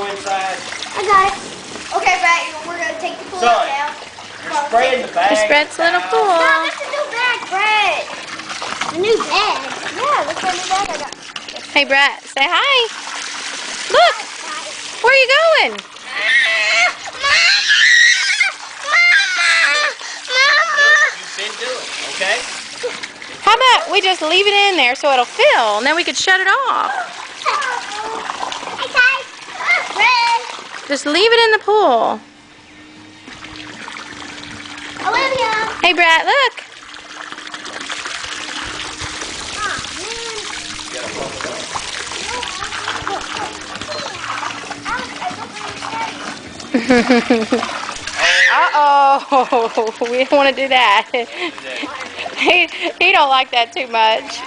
go inside. I got it. Okay, Brett, we're going to take the pool Son, down. You're spraying the bag. There's Brett's little pool. No, that's a new bag, Brett. A new bag? Yeah, that's a new bag I got. Hey, Brett, say hi. Look, where are you going? You've been doing, okay? How about we just leave it in there so it'll fill, and then we could shut it off. Hey, guys. Brett. Just leave it in the pool. Olivia. Hey, Brett, look. Uh-oh, we don't want to do that. He don't like that too much.